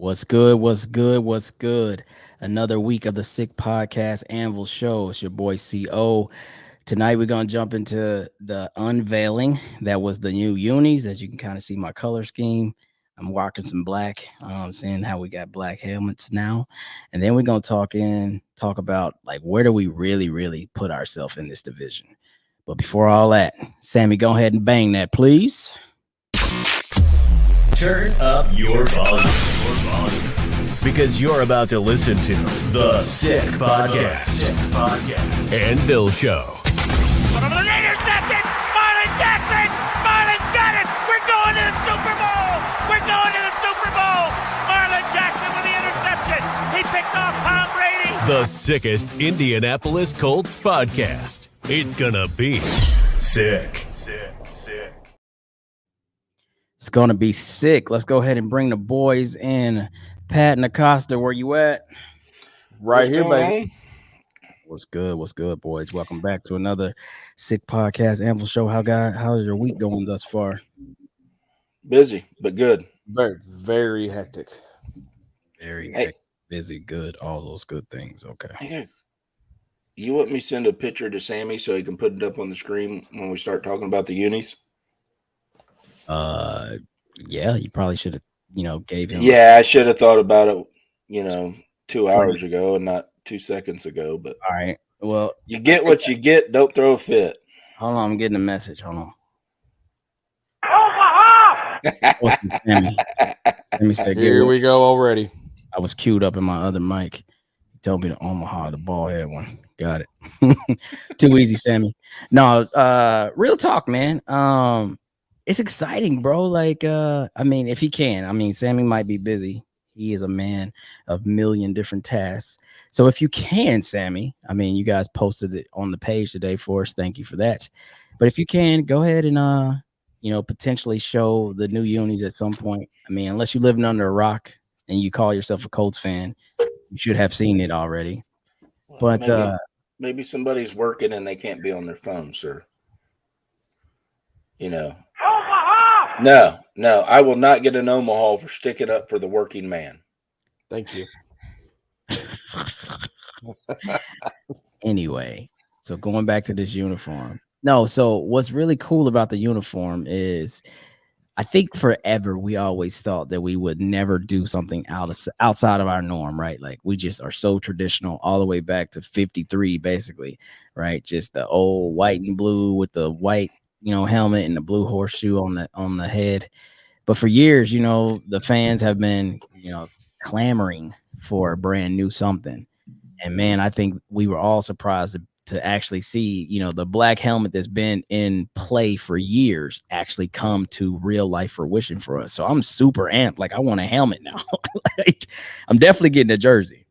What's good? What's good? What's good? Another week of the Sick Podcast Anvil Show. It's your boy CO. Tonight we're gonna jump into the unveiling. That was the new unis. As you can kind of see my color scheme. I'm rocking some black. Seeing how we got black helmets now. And then we're gonna talk about like where do we really put ourselves in this division. But before all that, Sammy, go ahead and bang that, please. Turn up your volume. Because you're about to listen to The Sick Podcast. Anvil Show. Intercepted! Marlon Jackson! Marlon's got it! We're going to the Super Bowl! We're going to the Super Bowl! Marlon Jackson with the interception! He picked off Tom Brady! The sickest Indianapolis Colts podcast. It's gonna be sick. It's gonna be sick. Let's go ahead and bring the boys in. Pat and Acosta, where you at? Right here, baby. What's good? What's good, boys? Welcome back to another Sick Podcast Anvil Show. How's your week going thus far? Busy, but good. Very hectic. Very hectic, busy, good, all those good things. Okay. You want me to send a picture to Sammy so he can put it up on the screen when we start talking about the unis? Yeah, you probably should have, gave him. Yeah, I should have thought about it, 2 hours ago and not 2 seconds ago. But all right, well, you get what you get. Don't throw a fit. Hold on, I'm getting a message. Hold on. Sammy said, Here we go already. I was queued up in my other mic. He told me to Omaha, the ball head one. Got it. Too easy, Sammy. No, real talk, man. It's exciting, bro. Like, if he can. Sammy might be busy. He is a man of million different tasks. So if you can, Sammy, you guys posted it on the page today for us. Thank you for that. But if you can, go ahead and potentially show the new unis at some point. Unless you're living under a rock and you call yourself a Colts fan, you should have seen it already. But maybe somebody's working and they can't be on their phone, sir. No, I will not get an Omaha for sticking up for the working man. Thank you. Anyway, so going back to this uniform. No, so what's really cool about the uniform is I think forever we always thought that we would never do something outside of our norm, right? Like we just are so traditional all the way back to 53, basically, right? Just the old white and blue with the white helmet and the blue horseshoe on the head. But for years, the fans have been, clamoring for a brand new something. And man, I think we were all surprised to actually see, the black helmet that's been in play for years actually come to real life fruition for us. So I'm super amped. Like I want a helmet now. Like, I'm definitely getting a jersey.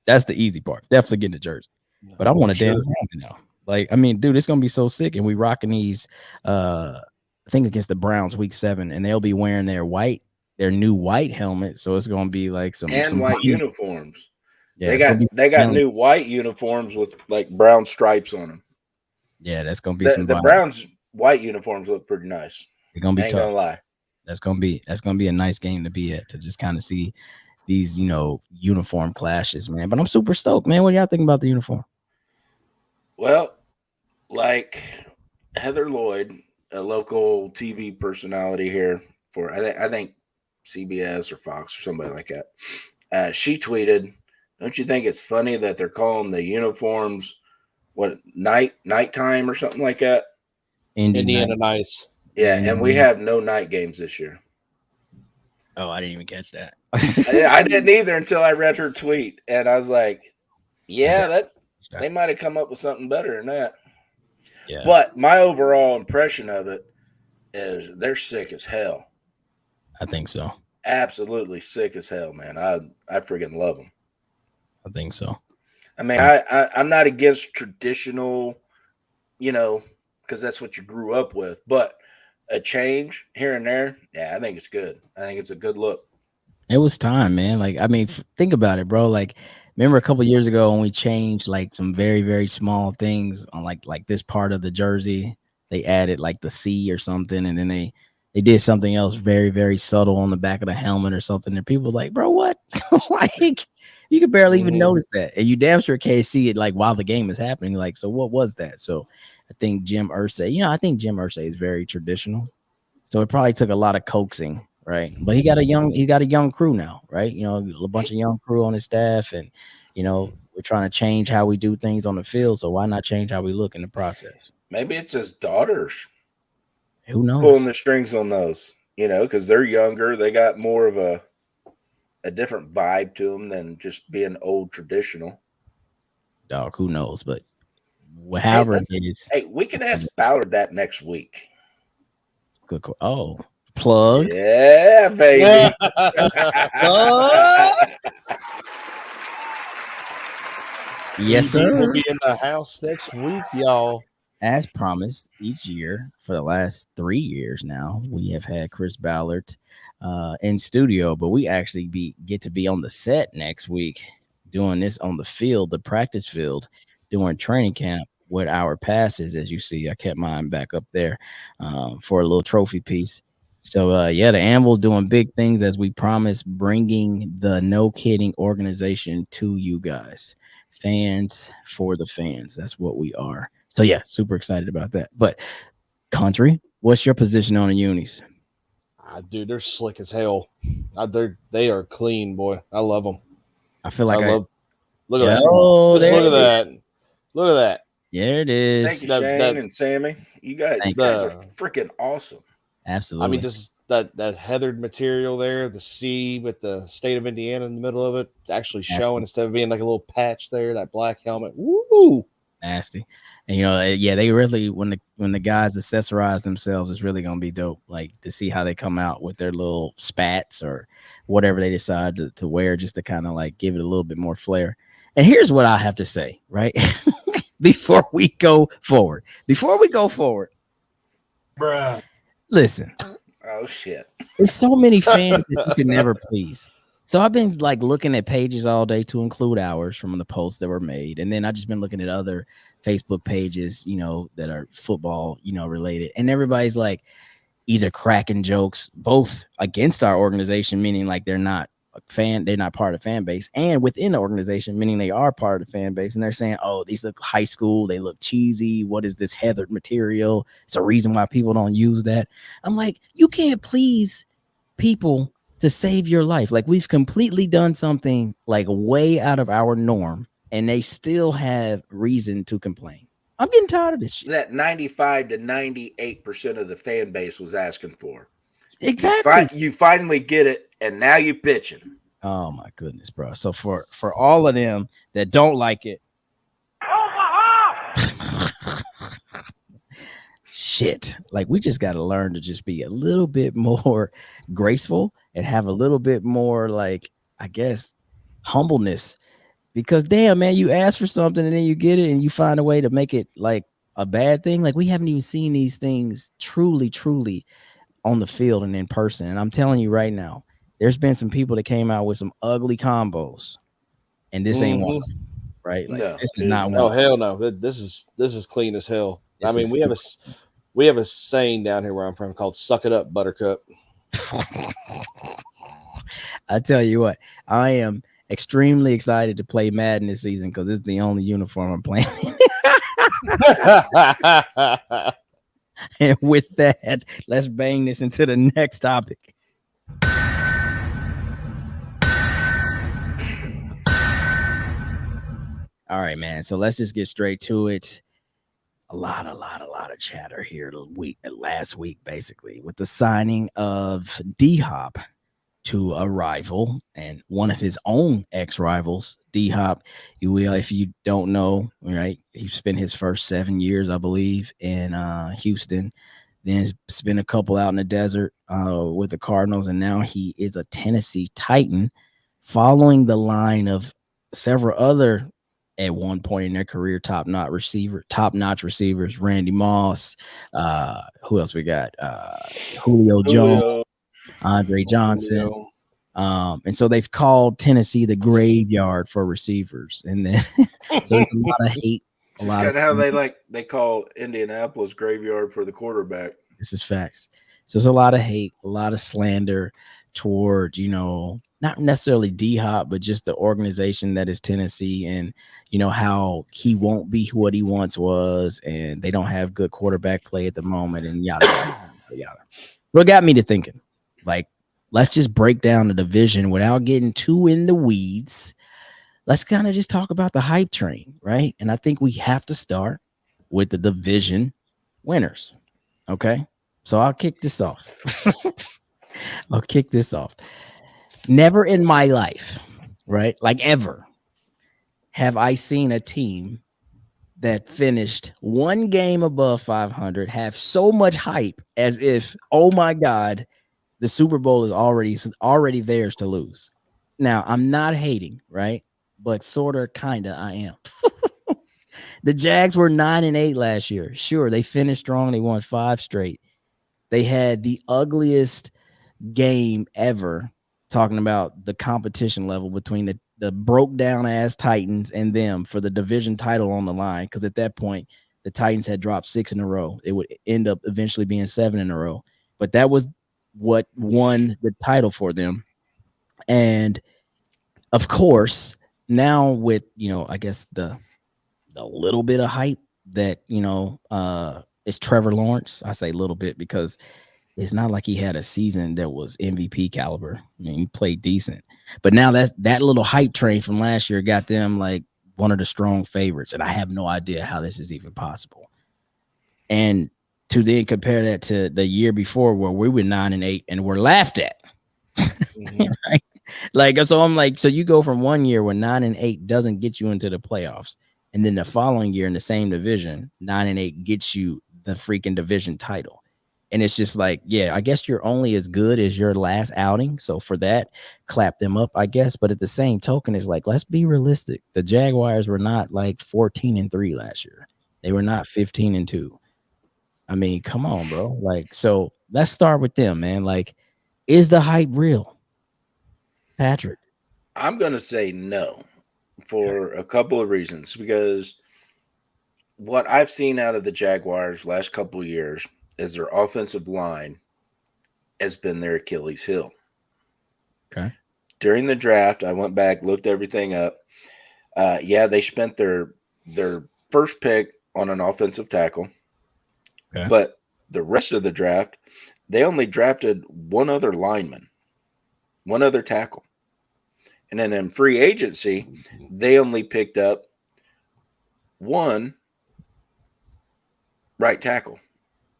That's the easy part. Definitely getting a jersey. But I want a damn helmet now. Like, dude, it's gonna be so sick. And we rocking these I think against the Browns week 7, and they'll be wearing their new white helmet. So it's gonna be like some white uniforms. Yeah, they got new white uniforms with like brown stripes on them. Yeah, that's gonna be the Browns white uniforms look pretty nice. They're gonna be tough. Gonna lie. That's gonna be a nice game to be at, to just kind of see these uniform clashes, man. But I'm super stoked, man. What do y'all think about the uniform? Well, like Heather Lloyd, a local TV personality here for I think CBS or Fox or somebody like that, she tweeted, "Don't you think it's funny that they're calling the uniforms nighttime or something like that?" Indiana Nights. Yeah, and we have no night games this year. Oh, I didn't even catch that. I didn't either until I read her tweet, and I was like, "Yeah, they might have come up with something better than that." Yeah. But my overall impression of it is they're sick as hell. I think so. Absolutely sick as hell, man. I freaking love them. I think so. I'm not against traditional, because that's what you grew up with. But a change here and there, yeah, I think it's good. I think it's a good look. It was time, man. Like, think about it, bro. Like, remember a couple of years ago when we changed like some very, very small things on like this part of the jersey? They added like the C or something, and then they they did something else very, very subtle on the back of the helmet or something, and people were like, bro, what? Like, you could barely even notice that, and you damn sure can't see it like while the game is happening. Like, so what was that? So I think Jim Irsay, I think Jim Irsay is very traditional, so it probably took a lot of coaxing, right? But he got a young crew now, right? A bunch of young crew on his staff, and we're trying to change how we do things on the field, so why not change how we look in the process? Maybe it's his daughters. Who knows? Pulling the strings on those, because they're younger. They got more of a different vibe to them than just being old traditional. Dog, who knows? But however it is. Hey, we can ask Ballard that next week. Good. Oh, plug. Yeah, baby. Yes, sir. We'll be in the house next week, y'all. As promised, each year for the last 3 years now, we have had Chris Ballard in studio, but we actually get to be on the set next week doing this on the field, the practice field, during training camp with our passes. As you see, I kept mine back up there for a little trophy piece. So, the Anvil doing big things as we promised, bringing the No Kidding organization to you guys. Fans for the fans. That's what we are. So, yeah, super excited about that. But, Country, what's your position on the unis? Dude, they're slick as hell. They are clean, boy. I love them. I feel like look at that. Oh, look at that. Look at that. Yeah, it is. Thank you, Shane and Sammy. You guys are freaking awesome. Absolutely. I mean, just that heathered material there, the C with the state of Indiana in the middle of it, actually showing instead of being like a little patch there, that black helmet. Woo! Nasty. And they really, when the guys accessorize themselves, it's really gonna be dope. Like, to see how they come out with their little spats or whatever they decide to wear, just to kind of like give it a little bit more flair. And here's what I have to say, right? Before we go forward, bruh. Listen. Oh shit! There's so many fans that you can never please. So I've been like looking at pages all day to include ours from the posts that were made, and then I just been looking at other Facebook pages, that are football, related, and everybody's like either cracking jokes both against our organization, meaning like they're not part of the fan base, and within the organization, meaning they are part of the fan base, and they're saying, oh, these look high school, they look cheesy, what is this heathered material? It's a reason why people don't use that. I'm like, you can't please people to save your life. Like, we've completely done something like way out of our norm, and they still have reason to complain. I'm getting tired of this shit. That 95 to 98% of the fan base was asking for. Exactly. You finally get it, and now you're pitching. Oh my goodness, bro. So for all of them that don't like it, shit, like, we just got to learn to just be a little bit more graceful and have a little bit more, like, I guess, humbleness, because damn, man, you ask for something and then you get it and you find a way to make it like a bad thing. Like, we haven't even seen these things truly on the field and in person. And I'm telling you right now, there's been some people that came out with some ugly combos, and this ain't one of them, right? Like, no, this is not one. Oh, hell no. This is clean as hell. I mean, we have a saying down here where I'm from called "Suck it up, Buttercup." I tell you what, I am extremely excited to play Madden this season because it's the only uniform I'm playing. And with that, let's bang this into the next topic. All right, man. So let's just get straight to it. A lot of chatter here last week, basically, with the signing of D-Hop to a rival and one of his own ex-rivals. D-Hop, if you don't know, right, he spent his first 7 years, I believe, in Houston, then spent a couple out in the desert with the Cardinals, and now he is a Tennessee Titan, following the line of several other, at one point in their career, top-notch receivers, Randy Moss, who else we got? Julio Jones, Andre Johnson. And so they've called Tennessee the graveyard for receivers. And then so there's a lot of hate. It's kind of how they call Indianapolis graveyard for the quarterback. This is facts. So it's a lot of hate, a lot of slander toward, not necessarily D Hop, but just the organization that is Tennessee, and how he won't be what he once was, and they don't have good quarterback play at the moment, and yada yada yada. What got me to thinking, like, let's just break down the division without getting too in the weeds. Let's kind of just talk about the hype train, right? And I think we have to start with the division winners. Okay. So I'll kick this off. Never in my life, right? Like ever, have I seen a team that finished one game above 500 have so much hype as if, oh my God, the Super Bowl is already theirs to lose. Now, I'm not hating, right? But sort of, kind of, I am. The Jags were 9-8 last year. Sure, they finished strong. They won 5 straight. They had the ugliest game ever, talking about the competition level between the broke down ass Titans and them for the division title on the line. Because at that point, the Titans had dropped 6 in a row. It would end up eventually being 7 in a row. But that was what won the title for them. And of course, now with, I guess the little bit of hype that, is Trevor Lawrence. I say little bit because it's not like he had a season that was MVP caliber. I mean, he played decent. But now that little hype train from last year got them like one of the strong favorites. And I have no idea how this is even possible. And to then compare that to the year before where we were 9-8 and we're laughed at. Mhm. Right? Like, so I'm like, so you go from one year where 9-8 doesn't get you into the playoffs, and then the following year in the same division, 9-8 gets you the freaking division title. And it's just like, yeah, I guess you're only as good as your last outing. So for that, clap them up, I guess. But at the same token, it's like, let's be realistic. The Jaguars were not like 14-3 last year. They were not 15-2. I mean, come on, bro. Like, so let's start with them, man. Like, is the hype real, Patrick? I'm going to say no for a couple of reasons, because what I've seen out of the Jaguars last couple of years is their offensive line has been their Achilles heel. Okay. During the draft, I went back, looked everything up. They spent their first pick on an offensive tackle. Okay. But the rest of the draft, they only drafted one other lineman, one other tackle. And then in free agency, they only picked up one right tackle,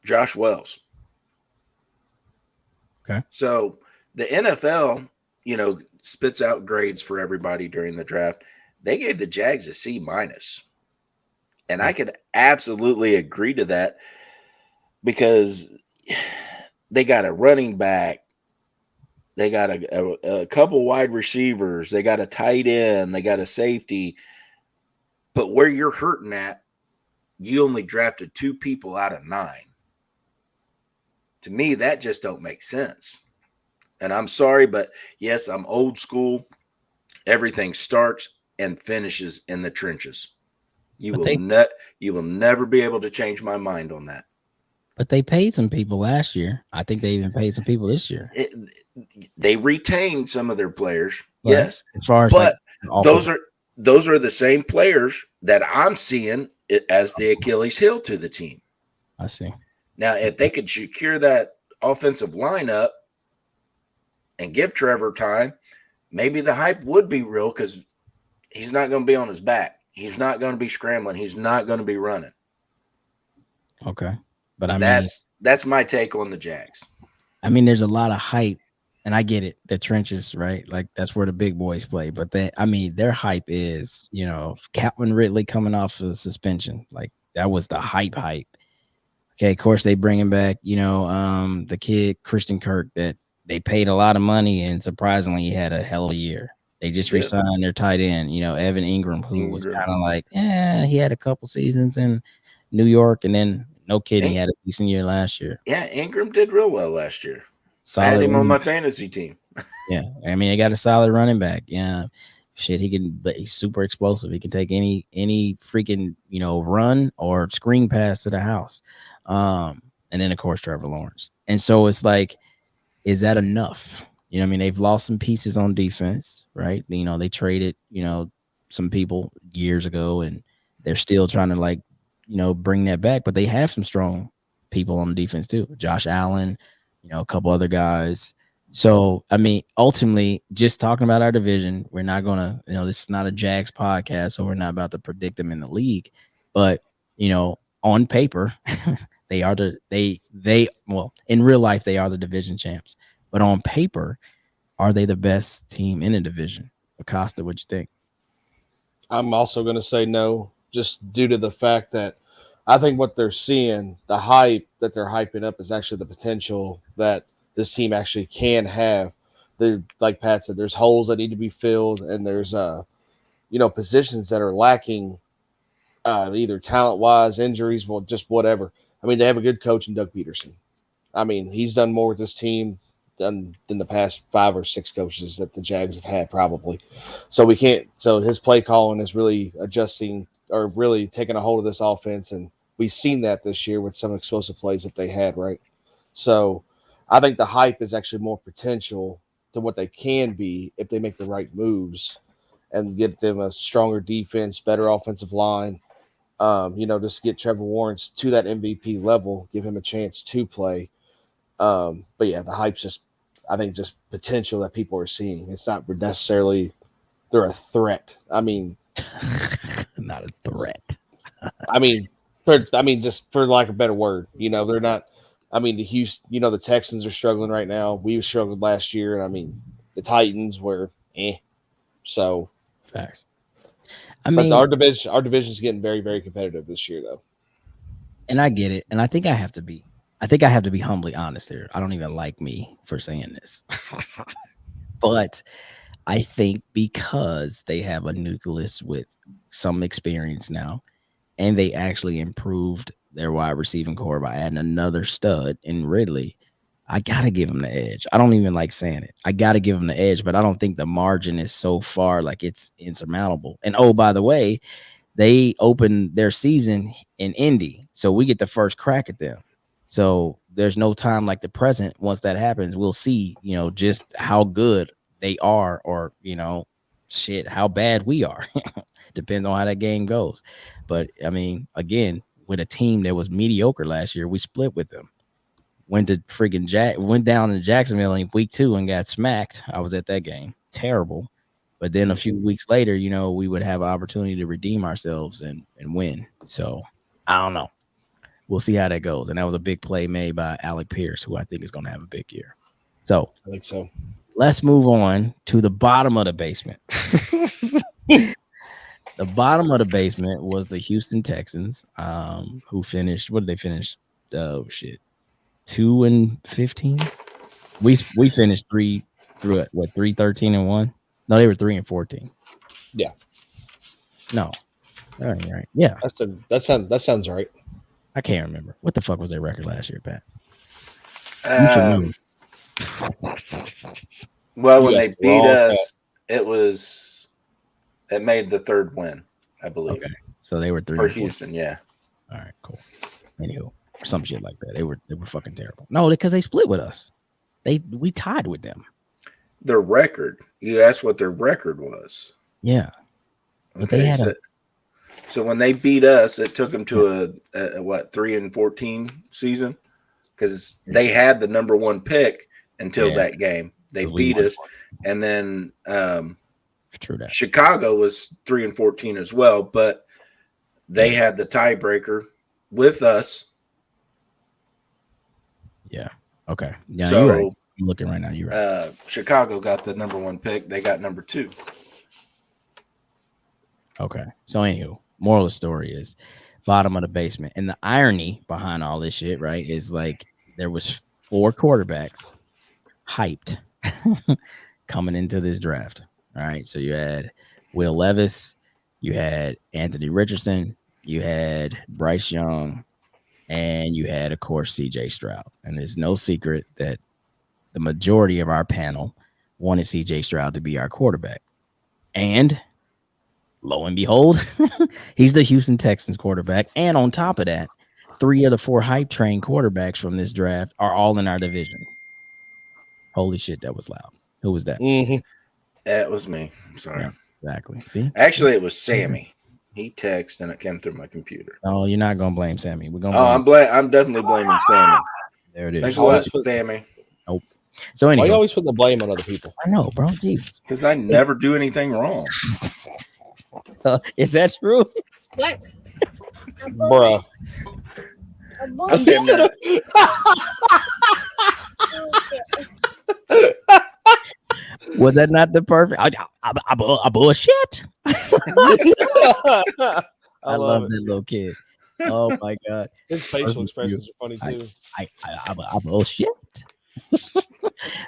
Josh Wells. Okay. So the NFL, spits out grades for everybody during the draft. They gave the Jags a C-. And I could absolutely agree to that, because they got a running back, they got a couple wide receivers, they got a tight end, they got a safety. But where you're hurting at, you only drafted 2 people out of 9. To me, that just don't make sense. And I'm sorry, but yes, I'm old school. Everything starts and finishes in the trenches. You will never be able to change my mind on that. But they paid some people last year. I think they even paid some people this year. They retained some of their players, Right. yes. As far as But like those are the same players that I'm seeing as the Achilles heel to the team. I see. Now, if they could secure that offensive lineup and give Trevor time, maybe the hype would be real, because he's not going to be on his back. He's not going to be scrambling. He's not going to be running. Okay. But that's my take on the Jags. I mean, there's a lot of hype, and I get it. The trenches, right? Like, that's where the big boys play. But their hype is, Calvin Ridley coming off of suspension. Like, that was the hype. Okay, of course they bringing back, the kid Christian Kirk that they paid a lot of money, and surprisingly he had a hell of a year. They just re-signed their tight end, Evan Ingram, who was kind of like, he had a couple seasons in New York, and then no kidding, he had a decent year last year. Yeah, Ingram did real well last year. Solid I had him on my fantasy team. Yeah, I mean, they got a solid running back. Yeah, shit, but he's super explosive. He can take any freaking run or screen pass to the house. And and then of course Trevor Lawrence. And so it's like, is that enough? You know what I mean? They've lost some pieces on defense, right? You know, they traded, you know, some people years ago, and they're still trying to like, you know, bring that back. But they have some strong people on the defense too. Josh Allen, you know, a couple other guys. So I mean, ultimately, just talking about our division, we're not gonna, you know, this is not a Jags podcast, so we're not about to predict them in the league. But you know, on paper, they are they well, in real life they are the division champs. But on paper, are they the best team in the division? Acosta, what you think? I'm also going to say no, just due to the fact that I think what they're seeing, the hype that they're hyping up, is actually the potential that this team actually can have. Like Pat said, there's holes that need to be filled, and there's positions that are lacking, either talent wise, injuries, well, just whatever. I mean, they have a good coach in Doug Peterson. I mean, he's done more with this team than the past 5 or 6 coaches that the Jags have had, probably. So we can't. So his play calling is really adjusting or really taking a hold of this offense, and we've seen that this year with some explosive plays that they had. Right. So I think the hype is actually more potential than what they can be if they make the right moves and get them a stronger defense, better offensive line. Just get Trevor Lawrence to that MVP level, give him a chance to play. But yeah, the hype's just potential that people are seeing. It's not necessarily they're a threat. I mean, Not a threat. just for lack of a better word, they're not. I mean, the Texans are struggling right now. We struggled last year, and I mean, the Titans were So, facts. But our division is getting very, very competitive this year, though. And I get it, and I think I have to be humbly honest here. I don't even like me for saying this, but I think because they have a nucleus with some experience now, and they actually improved their wide receiving core by adding another stud in Ridley, I gotta give them the edge. I don't even like saying it. I gotta give them the edge, but I don't think the margin is so far like it's insurmountable. And oh, by the way, they open their season in Indy, so we get the first crack at them. So there's no time like the present. Once that happens, we'll see, just how good they are, or how bad we are. Depends on how that game goes. But I mean, again, with a team that was mediocre last year, we split with them. Went down to Jacksonville in week 2 and got smacked. I was at that game. Terrible. But then a few weeks later, we would have an opportunity to redeem ourselves and win. So I don't know. We'll see how that goes. And that was a big play made by Alec Pierce, who I think is going to have a big year. So I think so. Let's move on to the bottom of the basement. The bottom of the basement was the Houston Texans, who finished. What did they finish? Oh shit, 2-15. We finished 3-13-1. No, they were 3-14. Yeah. No. All right. Yeah. That sounds right. I can't remember. What the fuck was their record last year, Pat? Well, when they beat us, it made the 3rd win, I believe. Okay. So they were 3 for Houston, yeah. All right, cool. Anywho, some shit like that. They were fucking terrible. No, because they split with us. We tied with them. Their record. You asked what their record was. Yeah. But okay, they had so when they beat us, it took them to a 3-14 season, because they had the number 1 pick until that game. They beat us, and then true that. Chicago was 3-14 as well, but they had the tiebreaker with us. Yeah. Okay. Yeah. So, you're right. I'm looking right now. You're right. Chicago got the number 1 pick. They got number 2. Okay. So anywho, moral of the story is bottom of the basement. And the irony behind all this shit, right, is like there was 4 quarterbacks hyped coming into this draft. All right. So you had Will Levis, you had Anthony Richardson, you had Bryce Young, and you had, of course, CJ Stroud. And there's no secret that the majority of our panel wanted CJ Stroud to be our quarterback. And lo and behold, he's the Houston Texans quarterback. And on top of that, 3 of the 4 hype train quarterbacks from this draft are all in our division. Holy shit, that was loud. Who was that? Mm-hmm. That was me. Sorry. Yeah, exactly. See? Actually, it was Sammy. He texted and it came through my computer. Oh, you're not gonna blame Sammy. We're gonna I'm definitely blaming Sammy. There it is. Thanks a lot, Sammy. Nope. So Why anyway, you always put the blame on other people? I know, bro. Jesus. Because I never do anything wrong. Is that true? What? Bruh. Okay, man. Was that not the perfect? I bullshit. I love it. that little kid. Oh my god, His facial expressions are funny too. I bullshit.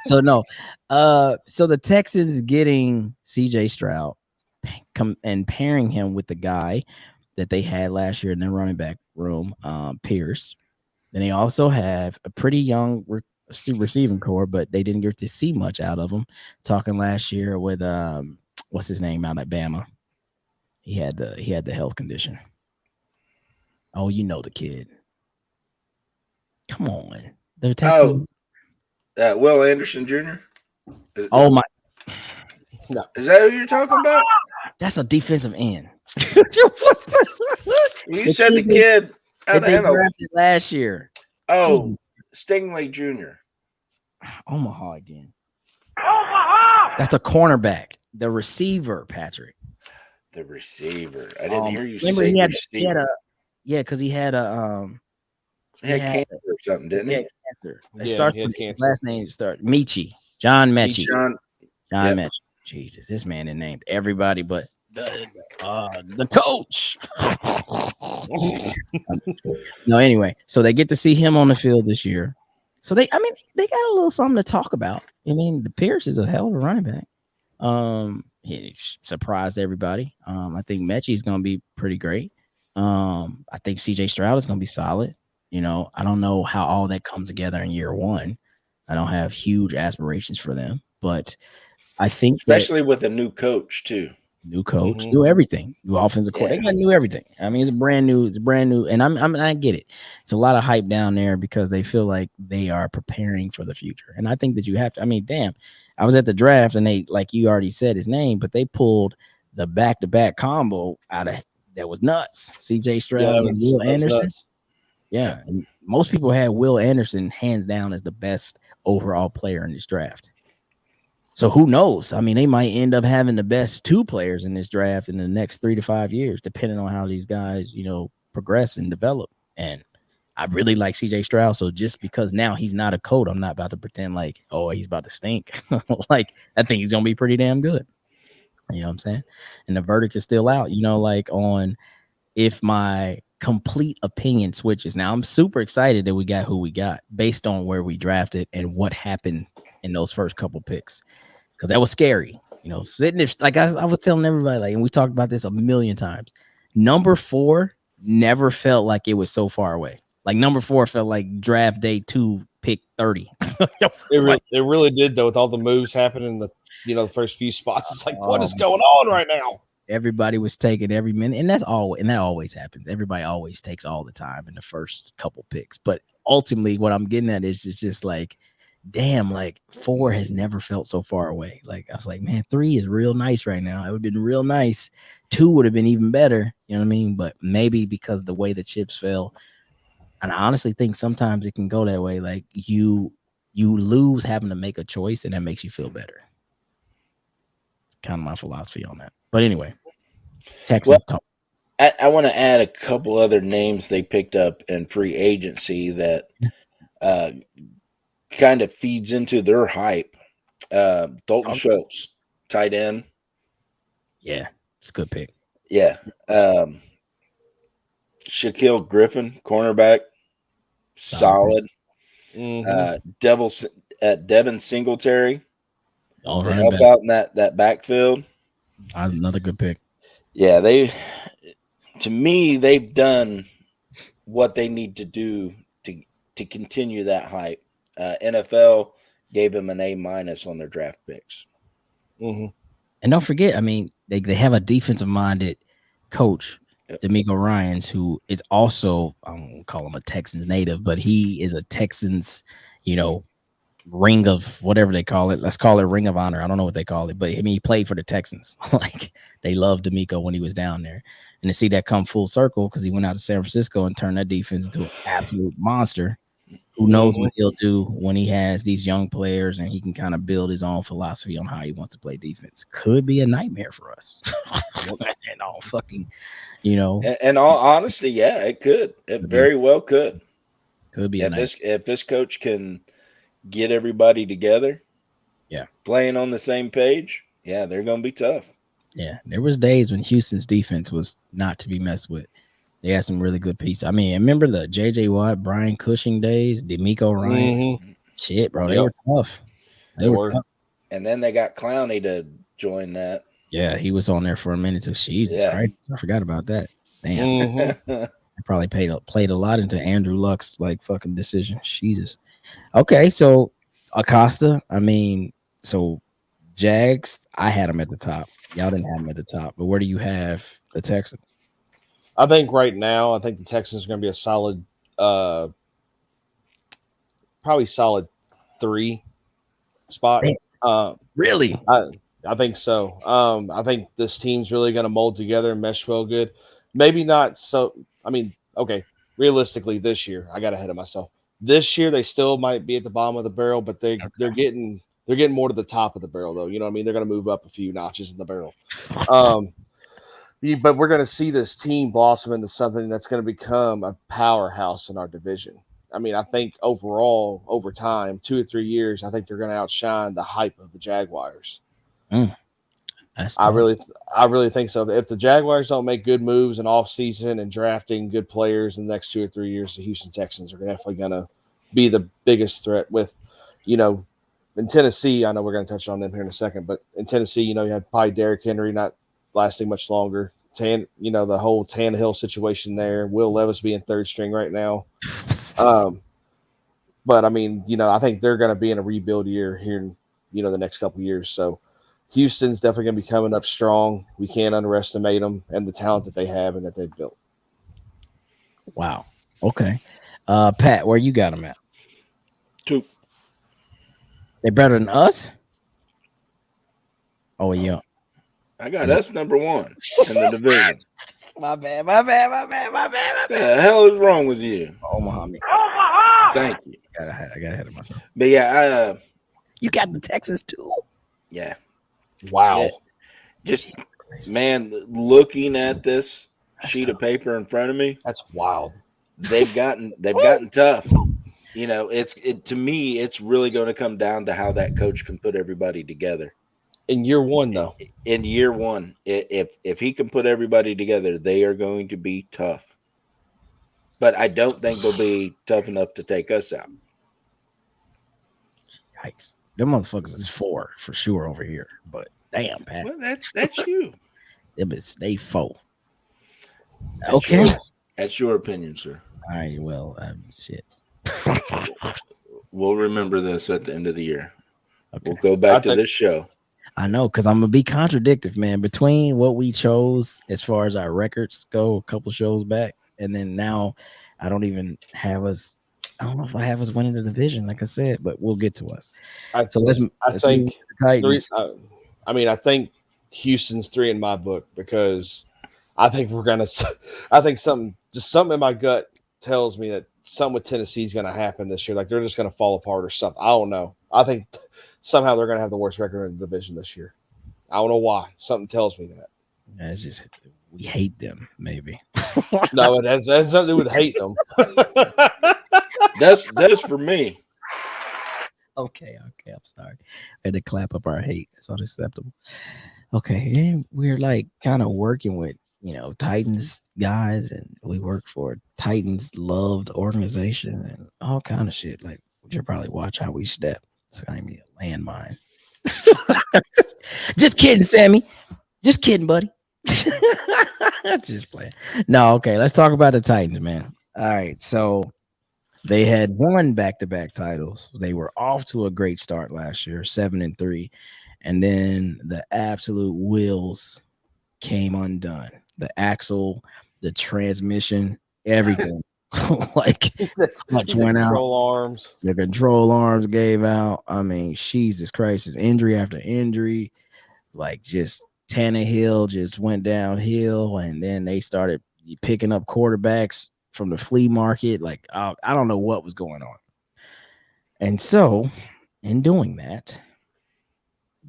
So no, so the Texans getting CJ Stroud and pairing him with the guy that they had last year in their running back room, Pierce. Then they also have a pretty young receiving core, but they didn't get to see much out of him. Talking last year with what's his name out at Bama. He had the health condition. Oh, you know the kid. Come on, the Texans. Will Anderson Jr. Oh my! Is that who you're talking about? That's a defensive end. You said the kid that they drafted last year. Oh, Jesus. Stingley Jr. Omaha again. Omaha. That's a cornerback. The receiver, Patrick. The receiver. I didn't hear you remember say he had receiver. Because he had he had cancer or something, didn't he? Cancer. Yeah, starts with his last name start Mechie. John Mechie. John Mechie. Jesus, this man is named everybody but the coach. No, anyway, so they get to see him on the field this year. So they got a little something to talk about. I mean, the Pierce is a hell of a running back. He surprised everybody. I think Mechie is going to be pretty great. I think CJ Stroud is going to be solid. You know, I don't know how all that comes together in year one. I don't have huge aspirations for them, but I think especially with a new coach too. New coach, new everything, new offensive coordinator. They got new everything. I mean, it's brand new, and I get it. It's a lot of hype down there because they feel like they are preparing for the future. And I think that you have to. I mean, damn, I was at the draft and they, like you already said his name, but they pulled the back-to-back combo out of that was nuts. CJ Stroud and Will Anderson. Nuts. Yeah, and most people had Will Anderson hands down as the best overall player in this draft. So who knows? I mean, they might end up having the best 2 players in this draft in the next 3 to 5 years, depending on how these guys, progress and develop. And I really like CJ Stroud. So just because now he's not a coach, I'm not about to pretend like, oh, he's about to stink. Like, I think he's going to be pretty damn good. You know what I'm saying? And the verdict is still out, like on if my complete opinion switches. Now, I'm super excited that we got who we got based on where we drafted and what happened in those first couple picks. Because that was scary, sitting there, like I was telling everybody, like, and we talked about this a million times. Number 4 never felt like it was so far away. Like number 4 felt like draft day 2, pick 30. It really did though, with all the moves happening in the first few spots. It's like, what is going on right now? Everybody was taking every minute, and that always happens. Everybody always takes all the time in the first couple picks. But ultimately, what I'm getting at is just like, damn, like 4 has never felt so far away. Like I was like, man, 3 is real nice right now. It would have been real nice. 2 would have been even better. You know what I mean? But maybe because the way the chips fell, and I honestly think sometimes it can go that way. Like you lose having to make a choice, and that makes you feel better. It's kind of my philosophy on that. But anyway, Texas talk. I want to add a couple other names they picked up in free agency that kind of feeds into their hype. Dalton Schultz, tight end. Yeah, it's a good pick. Yeah. Shaquille Griffin, cornerback, solid. Devin Singletary to help out in that backfield. Another good pick. Yeah, to me, they've done what they need to do to continue that hype. NFL gave them an A- on their draft picks. And don't forget, I mean, they have a defensive minded coach D'Amico Ryans, who is also, I don't call him a Texans native, but he is a Texans, ring of whatever they call it. Let's call it ring of honor. I don't know what they call it, but I mean, he played for the Texans. Like, they loved D'Amico when he was down there. And to see that come full circle, because he went out to San Francisco and turned that defense into an absolute monster. Who knows what he'll do when he has these young players and he can kind of build his own philosophy on how he wants to play defense. Could be a nightmare for us. And all fucking, And all honesty, yeah, it could. It very well could. Could be a nightmare. If this coach can get everybody together, playing on the same page, they're going to be tough. Yeah, there was days when Houston's defense was not to be messed with. They had some really good pieces. I mean, remember the J.J. Watt, Brian Cushing days, D'Amico Ryan? Shit, bro, they were tough. They were tough. And then they got Clowney to join that. Yeah, he was on there for a minute too. Jesus Christ, I forgot about that. Damn, I probably played a lot into Andrew Luck's fucking decision. Jesus. Okay, so Acosta. I mean, so Jags. I had them at the top. Y'all didn't have them at the top. But where do you have the Texans? I think right now, the Texans are going to be a solid, probably solid 3 spot. Really? I think so. I think this team's really going to mold together and mesh well good. Maybe not so. I mean, okay, realistically, this year I got ahead of myself. This year they still might be at the bottom of the barrel, but they're getting more to the top of the barrel, though. You know what I mean? They're going to move up a few notches in the barrel. But we're going to see this team blossom into something that's going to become a powerhouse in our division. I mean, I think overall, over time, 2 or 3 years, I think they're going to outshine the hype of the Jaguars. I really think so. If the Jaguars don't make good moves in off season and drafting good players in the next 2 or 3 years, the Houston Texans are definitely going to be the biggest threat. With, in Tennessee, I know we're going to touch on them here in a second, but in Tennessee, you had probably Derrick Henry not lasting much longer. The whole Tannehill situation there. Will Levis being third string right now. But I mean, I think they're going to be in a rebuild year here in, the next couple of years. So Houston's definitely going to be coming up strong. We can't underestimate them and the talent that they have and that they've built. Wow. Okay. Pat, where you got them at? 2. They better than us? Oh, yeah. I got us number 1 in the division. My bad. What the hell is wrong with you? Omaha. Thank you. I got ahead of myself. But yeah, you got the Texans too? Yeah. Wow. Yeah. Just, man, looking at this sheet of paper in front of me, that's wild. They've gotten tough. To me, it's really going to come down to how that coach can put everybody together. In year 1, though. In year 1, if he can put everybody together, they are going to be tough. But I don't think they'll be tough enough to take us out. Yikes. Them motherfuckers is 4 for sure over here. But damn, Pat. Well, that's you. They 4. Okay. That's your opinion, sir. All right, well, shit. We'll remember this at the end of the year. Okay. We'll go back to this show. I know, because I'm going to be contradictive, man. Between what we chose as far as our records go a couple shows back, and then now I don't even have us. I don't know if I have us winning the division, like I said, but we'll get to us. I think the Titans. I think Houston's 3 in my book, because I think something in my gut tells me that something with Tennessee is going to happen this year. Like, they're just going to fall apart or something. I don't know. I think somehow they're going to have the worst record in the division this year. I don't know why. Something tells me that. It's just we hate them, maybe. No, it has nothing to do with hating them. That's for me. Okay, I'm sorry. I had to clap up our hate. It's unacceptable. Okay, and we're kind of working with Titans guys, and we work for a Titans loved organization and all kind of shit. Like, we should probably watch how we step. It's gonna be a landmine. Just kidding, Sammy. Just kidding, buddy. Just playing. No, okay. Let's talk about the Titans, man. All right, so they had won back-to-back titles. They were off to a great start last year, 7-3, and then the absolute wheels came undone. The axle the transmission, everything. Like He said, clutch went out. control arms. The control arms gave out. I mean, Jesus Christ, it's injury after injury. Like just Tannehill just went downhill, and then they started picking up quarterbacks from the flea market. Like I don't know what was going on. And so, in doing that,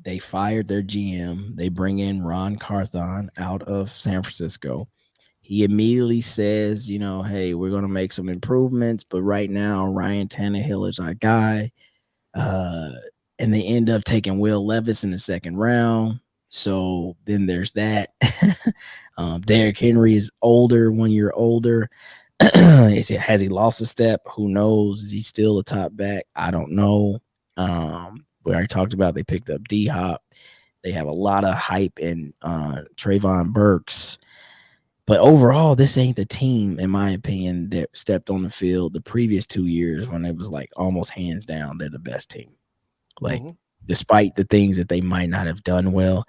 they fired their GM. They bring in Ron Carthon out of San Francisco. He immediately says, you know, hey, we're going to make some improvements, but right now Ryan Tannehill is our guy. And they end up taking Will Levis in the second round. So then there's that. Derrick Henry is older, 1 year older. Has he lost a step? Who knows? Is he still a top back? I don't know. We already talked about they picked up D-Hop. They have a lot of hype in Trayvon Burks. But overall, this ain't the team, in my opinion, that stepped on the field the previous 2 years when it was like almost hands down, they're the best team. Like, despite the things that they might not have done well,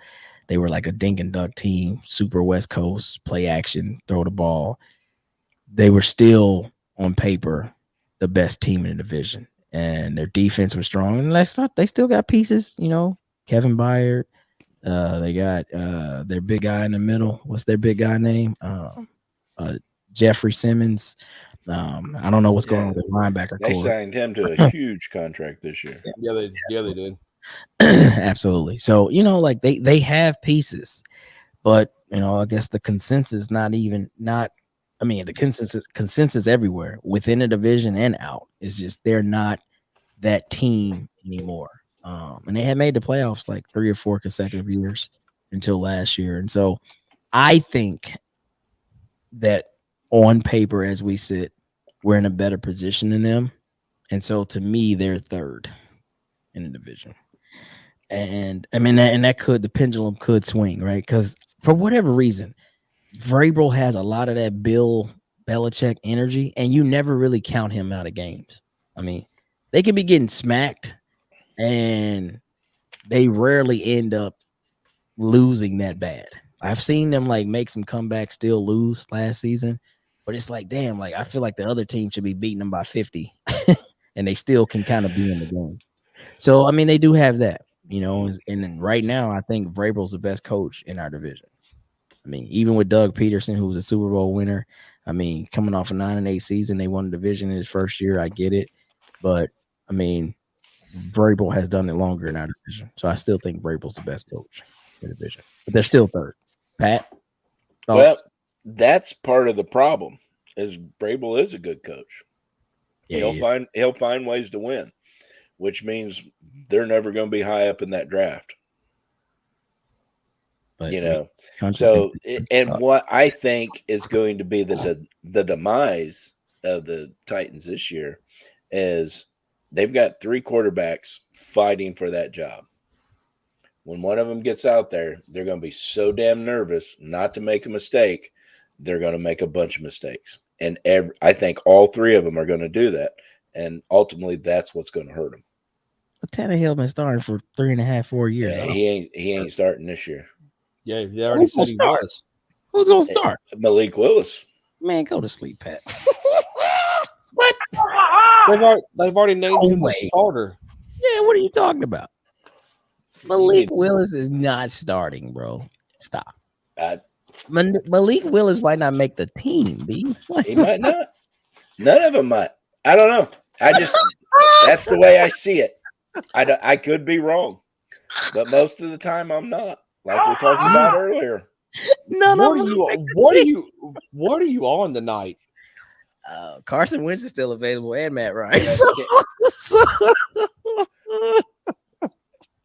they were like a dink and dunk team, super West Coast, play action, throw the ball. They were still, on paper, the best team in the division. And their defense was strong. And they still got pieces, you know, Kevin Byard. They got their big guy in the middle. What's their big guy name? Jeffrey Simmons. I don't know what's going on with the linebacker They core. signed him to a huge contract this year. Yeah, they did. Absolutely. So, you know, like they have pieces, but you know, I guess the consensus the consensus everywhere within the division and out is just they're not that team anymore. And they had made the playoffs like 3 or 4 consecutive years until last year. And so I think that on paper, as we sit, we're in a better position than them. And so to me, they're third in the division. And I mean, the pendulum could swing, right? Because for whatever reason, Vrabel has a lot of that Bill Belichick energy, and you never really count him out of games. I mean, they could be getting smacked, and they rarely end up losing that bad. I've seen them like make some comebacks, still lose last season, but it's like, damn, like I feel like the other team should be beating them by 50, and they still can kind of be in the game. So I mean, they do have that, you know, and then right now I think Vrabel's the best coach in our division. I mean, even with Doug Peterson, who was a Super Bowl winner, I mean, coming off a 9-8 season, they won the division in his first year. I get it, but I mean, Vrabel has done it longer in our division, so I still think Vrabel's the best coach in the division. But they're still third. Pat? Thoughts? Well, that's part of the problem. Is Vrabel is a good coach. Yeah, He'll find ways to win, which means they're never going to be high up in that draft. But, you know, so and what I think is going to be the demise of the Titans this year is they've got 3 quarterbacks fighting for that job. When one of them gets out there, they're going to be so damn nervous not to make a mistake. They're going to make a bunch of mistakes. And I think all 3 of them are going to do that. And ultimately, that's what's going to hurt them. But Tannehill been starting for 3.5, 4 years. Yeah, he ain't starting this year. Yeah, they already said he was. Who's going to start? Malik Willis. Man, go to sleep, Pat. What? They've already named him the starter. Yeah, what are you talking about? Malik Willis is not starting, bro. Stop. Malik Willis might not make the team, B. He might not. None of them might. I don't know. That's the way I see it. I could be wrong, but most of the time I'm not. Like we talked about earlier. None of them. What are you on tonight? Carson Wentz is still available, and Matt Ryan.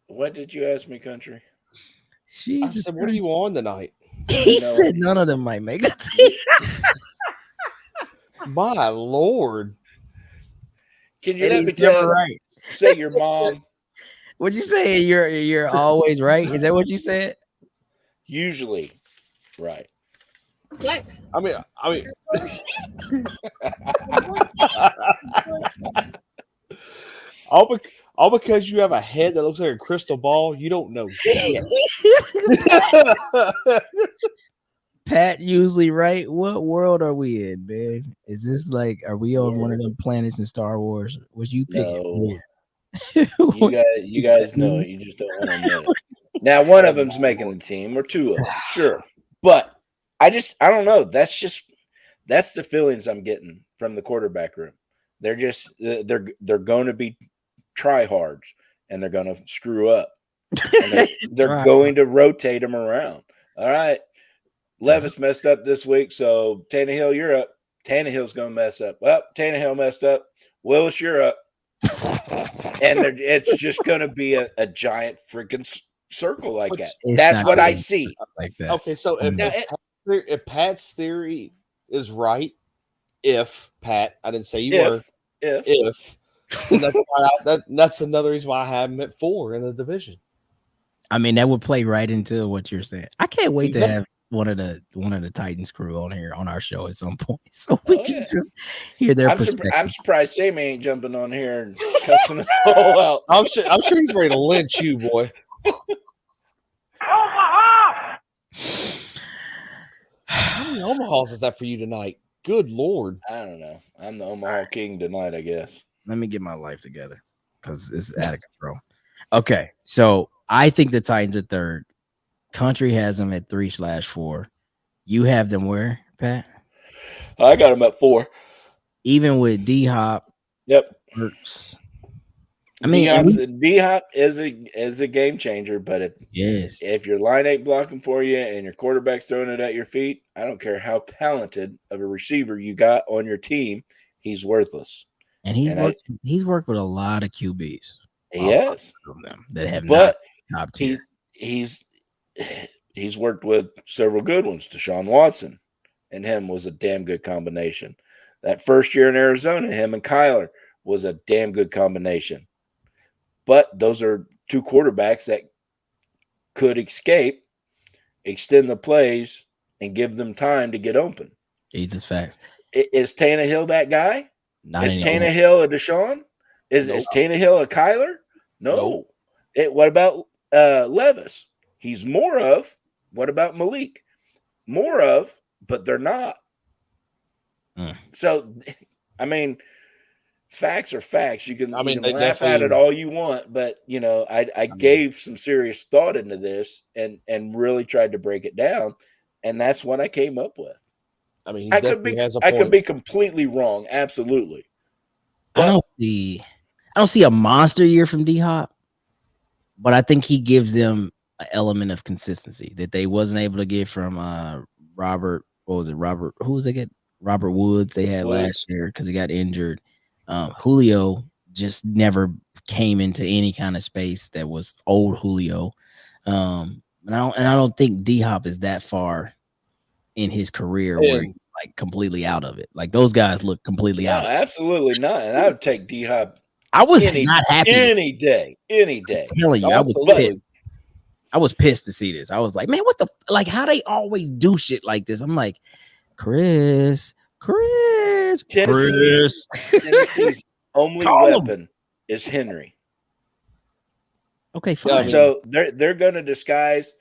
What did you ask me, country? I said, what are you on tonight? He said none of them might make the team. My Lord. Can you let me tell right? Say your mom. What'd you say? You're always right? Is that what you said? Usually right. What? I mean all because you have a head that looks like a crystal ball, you don't know shit. Pat usually right. What world are we in, man? Is this like, are we on one of them planets in Star Wars? Was you picking? No, What? you guys know it. You just don't want to admit it. Now, one of them's making the team, or two of them, sure. But I don't know. That's the feelings I'm getting from the quarterback room. They're just they're going to be tryhards, and they're going to screw up. And they're going to rotate them around. All right. Levis messed up this week, so Tannehill, you're up. Tannehill's going to mess up. Well, Tannehill messed up. Willis, you're up. And it's just going to be a giant freaking circle like that. That's what I see. Like that. Okay, so if Pat's theory is right, if Pat, I didn't say you were, if and that's another reason why I have him at 4 in the division. I mean, that would play right into what you're saying. I can't wait to have one of the Titans crew on here on our show at some point, so we can just hear their perspective. I'm surprised Sammy ain't jumping on here and cussing us all out. I'm sure he's ready to lynch you, boy. Omaha! How many Omahas is that for you tonight? Good Lord. I don't know. I'm the Omaha King tonight, I guess. Let me get my life together because it's out of control. Okay, so I think the Titans are 3rd. Country has them at 3/4. You have them where, Pat? I got them at 4. Even with D-Hop. Yep. Hurts. I mean, D-Hop is a game changer, but if your line ain't blocking for you and your quarterback's throwing it at your feet, I don't care how talented of a receiver you got on your team, he's worthless. And he's worked with a lot of QBs. Yes. Of them that have but not top tier. He's worked with several good ones. Deshaun Watson and him was a damn good combination. That first year in Arizona, him and Kyler was a damn good combination. But those are two quarterbacks that could escape, extend the plays, and give them time to get open. Jesus facts. Is Tannehill that guy? Not is anymore. Tannehill a Deshaun? Is Tannehill a Kyler? No. What about Levis? He's more of. What about Malik? More of, but they're not. So, I mean, facts are facts. You can, laugh at it all you want, but I gave some serious thought into this and really tried to break it down, and that's what I came up with. I mean, I could be completely wrong, absolutely. But I don't see a monster year from D-Hop, but I think he gives them an element of consistency that they wasn't able to get from Robert. What was it? Robert? Who was they get? Robert Woods. They had last year because he got injured. Julio just never came into any kind of space that was old Julio. And I don't think D-Hop is that far in his career where he's like completely out of it. Like those guys look completely out. Absolutely not. And I would take D-Hop. I was not happy any day. I'm telling you, I was pissed. I was pissed to see this. I was like, man, what the how they always do shit like this? I'm like, Chris. Tennessee's only weapon is Henry. Okay, fine. So they're going to disguise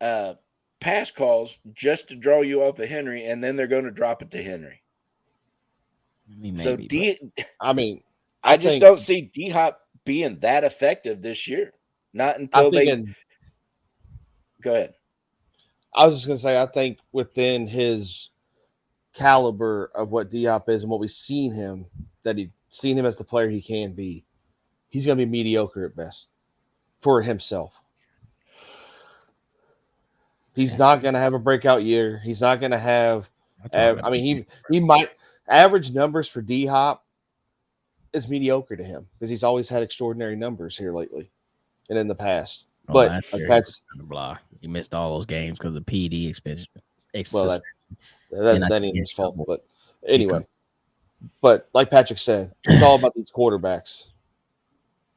pass calls just to draw you off of Henry, and then they're going to drop it to Henry. I just don't see D-Hop being that effective this year. Not until Go ahead. I was just going to say, I think within his caliber of what D-Hop is and what we've seen him as the player he can be, he's going to be mediocre at best for himself. He's not going to have a breakout year. He's not going to have he might average numbers for D-Hop is mediocre to him because he's always had extraordinary numbers here lately and in the past. But that's blah. He missed all those games because of PD expansion. Well, that ain't his fault. But anyway, but like Patrick said, it's all about these quarterbacks.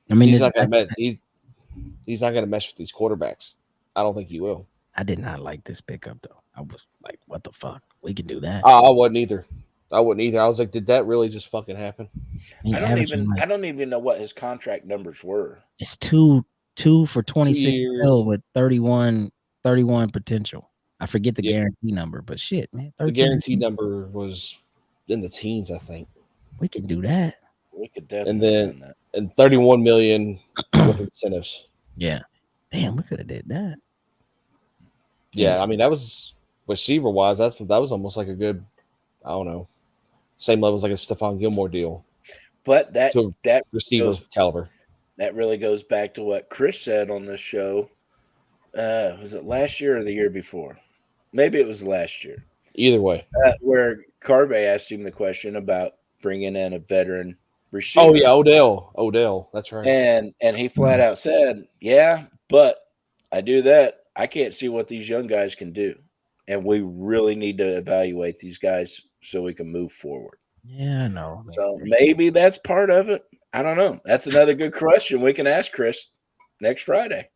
I mean, he's not going to mess with these quarterbacks. I don't think he will. I did not like this pickup though. I was like, "What the fuck? We can do that." I wouldn't either. I was like, "Did that really just fucking happen?" I don't even know what his contract numbers were. It's two for 26 mil with 31 potential. I forget the Yeah. guarantee number, but shit, man, The 13 guarantee million, number was in the teens, I think. we can do that. We could And definitely then run that. and 31 million with incentives. Yeah, damn, we could have did that. Yeah, I mean that was receiver wise. That was almost like a good, I don't know, same level as like a Stephon Gilmore deal But to that receiver goes caliber. that really goes back to what Chris said on this show. Was it last year or the year before? Maybe it was last year. Either way. Where Carbe asked him the question about bringing in a veteran receiver. Oh yeah, Odell. That's right. And he flat out said, "Yeah, but I do that. I can't see what these young guys can do, and we really need to evaluate these guys so we can move forward." Yeah, I know. So maybe that's part of it. I don't know. That's another good question we can ask Chris next Friday.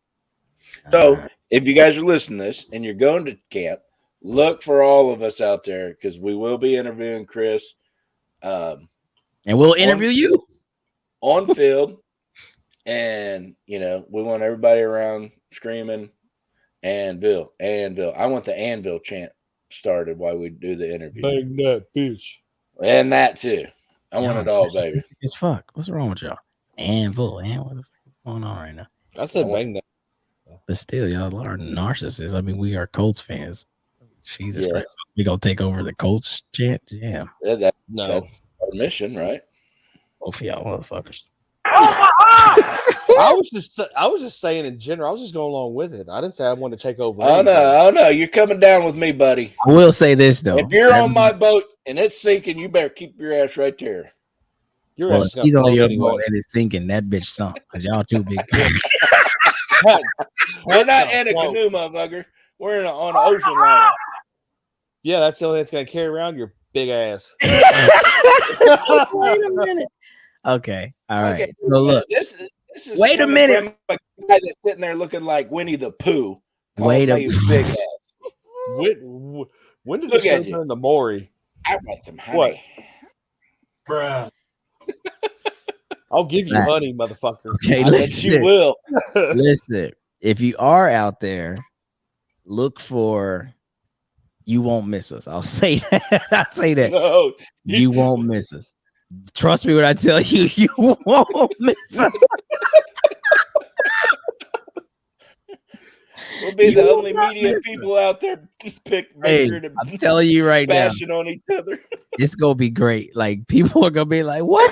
So if you guys are listening to this and you're going to camp, look for all of us out there because we will be interviewing Chris. And we'll interview you on field. And, you know, we want everybody around screaming, Anvil, Anvil. I want the Anvil chant started while we do the interview. Bang that bitch. And that too. I want it all, baby. It's fuck. What's wrong with y'all? Anvil, what the fuck is going on right now? I said bang that. But still, y'all are narcissists. I mean, we are Colts fans. Jesus Yeah. Christ. We gonna take over the Colts chant? Yeah. No. That's our mission, right? Both of y'all motherfuckers. I was just saying in general. I was just going along with it. I didn't say I wanted to take over. Oh no, you're coming down with me, buddy. I will say this though. If you're on my boat and it's sinking, you better keep your ass right there. Your well, ass if is gonna he's on float your anyway. boat and it's sinking, that bitch sunk because y'all too big. We're not in a canoe, motherfucker. We're on an ocean liner. Yeah, that's the only thing that's gonna carry around your big ass. Wait a minute. Okay. All right. Okay, So look. This is Wait a coming minute. from a guy that's sitting there looking like Winnie the Pooh. Wait a minute. Big ass. When did Look you at you. turn the Maury? I want some honey. What? Bruh. I'll give you Facts. honey, motherfucker. Okay, I bet listen. you will. Listen. If you are out there, look for. You won't miss us. I'll say that. I'll say that. No, You won't miss us. Trust me when I tell you, you won't miss us. we'll be You the will only not media miss people out there Hey, making I'm telling you right now, bashing on each other. it's gonna be great. Like people are gonna be like, "What?"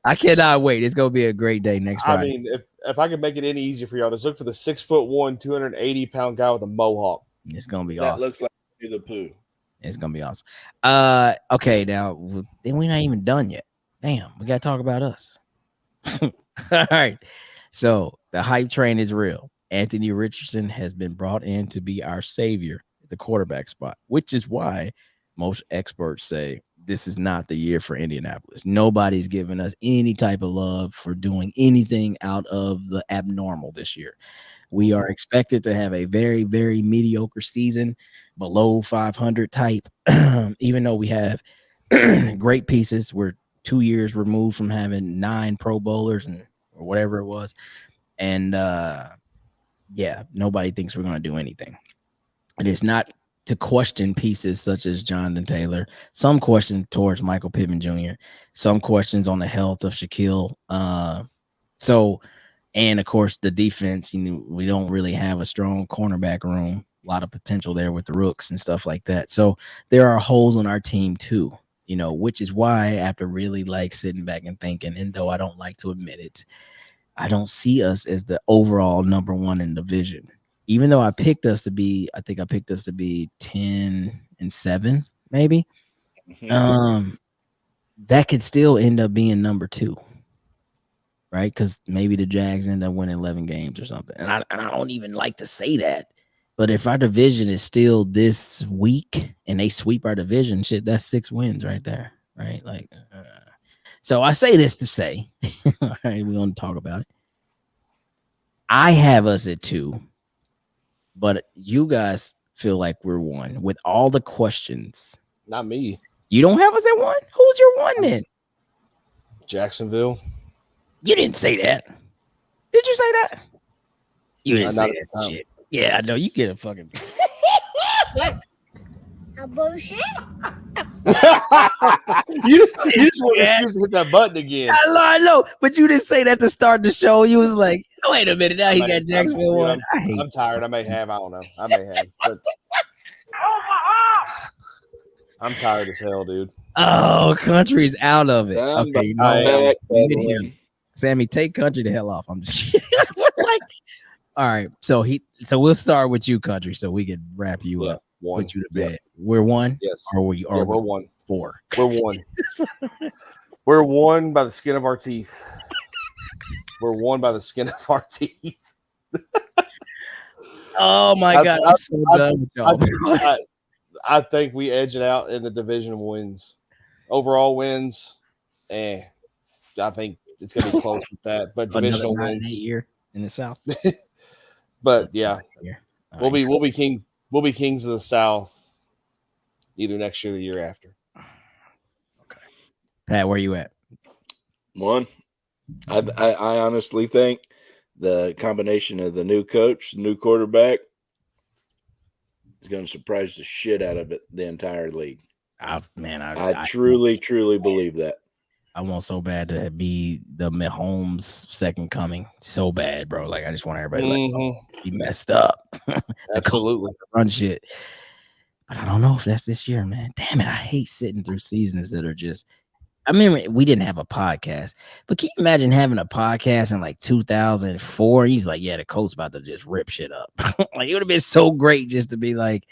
I cannot wait. It's gonna be a great day next Friday. I mean, if I could make it any easier for y'all, just look for the 6'1", 280-pound guy with a mohawk. It's gonna be That awesome. looks like Winnie the Pooh. It's gonna be awesome. Okay, now then we're not even done yet. Damn, we gotta talk about us. All right. So the hype train is real. Anthony Richardson has been brought in to be our savior at the quarterback spot, which is why most experts say this is not the year for Indianapolis. Nobody's giving us any type of love for doing anything out of the abnormal this year. We are expected to have a very, very mediocre season, below 500 type, even though we have great pieces. We're 2 years removed from having 9 Pro Bowlers or whatever it was. And yeah, nobody thinks we're going to do anything. It is not to question pieces such as Jonathan Taylor, some questions towards Michael Pittman Jr., some questions on the health of Shaquille. And of course, the defense, we don't really have a strong cornerback room, a lot of potential there with the rooks and stuff like that. So there are holes on our team too, which is why after really like sitting back and thinking, and though I don't like to admit it, I don't see us as the overall number one in the division. Even though I think I picked us to be 10-7, maybe. That could still end up being number 2, right? Because maybe the Jags end up winning 11 games or something. And I don't even like to say that. But if our division is still this weak and they sweep our division, shit, that's 6 wins right there, right? So I say this to say, all right, we're going to talk about it. I have us at 2. But you guys feel like we're 1 with all the questions. Not me. You don't have us at 1? Who's your 1 then? Jacksonville. You didn't say that. Did you say that? You didn't Not say at that the time. shit. Yeah, I know you get a fucking. A bullshit. you just want an excuse to hit that button again. I know, but you didn't say that to start the show. You was like, wait a minute, now he got Jacksonville one. I'm tired. I may have. I don't know. I may have. But I'm tired as hell, dude. Oh, country's out of it. I'm Okay, you know I am. what? Video. Sammy, take country the hell off. I'm just like, all right. So we'll start with you, country, so we can wrap you up, One. put you to bed. We're one. Yes. Or we're one. 4. We're one. We're one by the skin of our teeth. We're one by the skin of our teeth. Oh my God, I'm so done with y'all. I think we edge it out in the division wins. Overall wins, I think it's going to be close with that. But divisional wins year in the South. But yeah, we'll be kings of the South either next year or the year after. Okay, Pat, where you at? One. I honestly think the combination of the new coach, the new quarterback, is going to surprise the shit out of the entire league. I truly believe that. I want so bad to be the Mahomes second coming. So bad, bro. Like, I just want everybody be messed up. Absolutely. Run shit. But I don't know if that's this year, man. Damn it. I hate sitting through seasons that are just. I mean, we didn't have a podcast, but can you imagine having a podcast in like 2004? He's like, yeah, the Colts about to just rip shit up. Like, it would have been so great just to be like,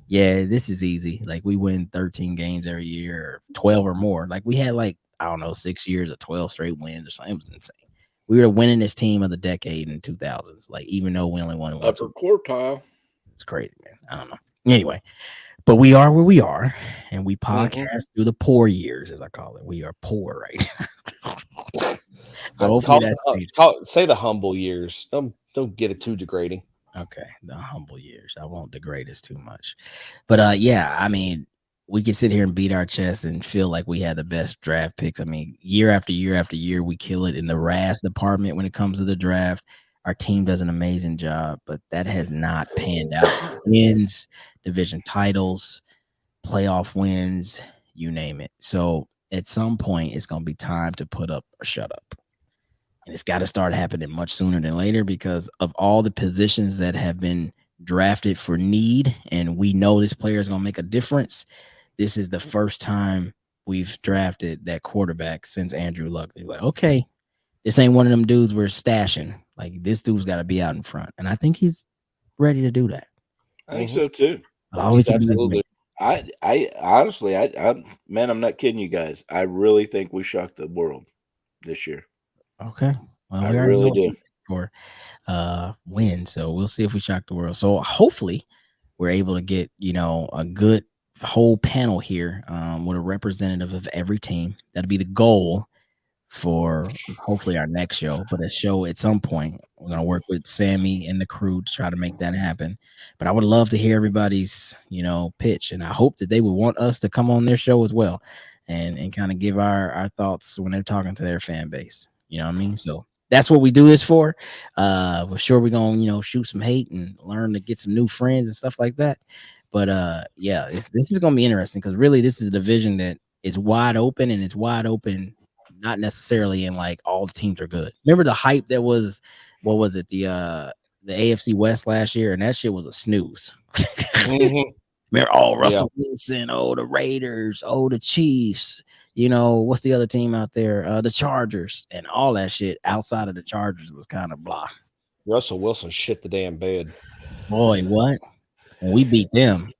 yeah, this is easy. Like, we win 13 games every year, or 12 or more. Like, we had like, I don't know, 6 years of 12 straight wins or something. It was insane. We were winning this team of the decade in 2000s. Like, even though we only won upper quartile. It's crazy, man. I don't know. Anyway. But we are where we are, and we podcast through the poor years, as I call it. We are poor right now. So hopefully say the humble years. Don't get it too degrading. Okay, the humble years. I won't degrade us too much. But yeah, I mean, we can sit here and beat our chest and feel like we had the best draft picks. I mean, year after year after year, we kill it in the RAS department when it comes to the draft. Our team does an amazing job, but that has not panned out. Wins, division titles, playoff wins, you name it. So at some point, it's going to be time to put up or shut up. And it's got to start happening much sooner than later because of all the positions that have been drafted for need, and we know this player is going to make a difference. This is the first time we've drafted that quarterback since Andrew Luck. They're like, okay, this ain't one of them dudes we're stashing. Like, this dude's got to be out in front. And I think he's ready to do that. I think so too. All we can do is I honestly, man, I'm not kidding you guys. I really think we shocked the world this year. Okay. Well, I really do. For win. So we'll see if we shock the world. So hopefully we're able to get, a good whole panel here with a representative of every team. That'll be the goal for hopefully our next show, but a show at some point. We're going to work with Sammy and the crew to try to make that happen. But I would love to hear everybody's, pitch. And I hope that they would want us to come on their show as well and kind of give our thoughts when they're talking to their fan base. You know what I mean? So that's what we do this for. We're sure we're going to, shoot some hate and learn to get some new friends and stuff like that. But yeah, this is going to be interesting because really this is a division that is wide open, and it's wide open not necessarily in like all the teams are good. Remember the hype that was, what was it, the AFC West last year, and that shit was a snooze. Remember, Russell Wilson, the Raiders, the Chiefs, what's the other team out there? The Chargers, and all that shit outside of the Chargers was kind of blah. Russell Wilson shit the damn bed. Boy, what? When we beat them,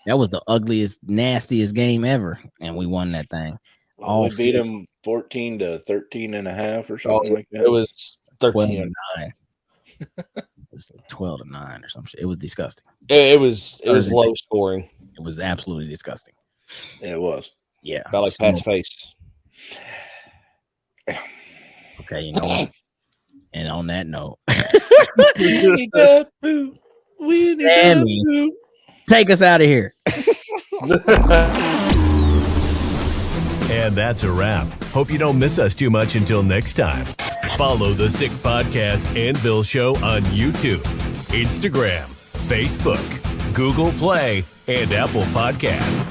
that was the ugliest, nastiest game ever, and we won that thing. We beat them 14-13.5 or something like that. It was 13-9. It was 12-9 or some shit. It was disgusting. It was low scoring. It was absolutely disgusting. It was. Yeah. About like Pat's face. Okay, you know what? And on that note, Sammy, take us out of here. And that's a wrap. Hope you don't miss us too much until next time. Follow the Sick Podcast and Bill Show on YouTube, Instagram, Facebook, Google Play, and Apple Podcasts.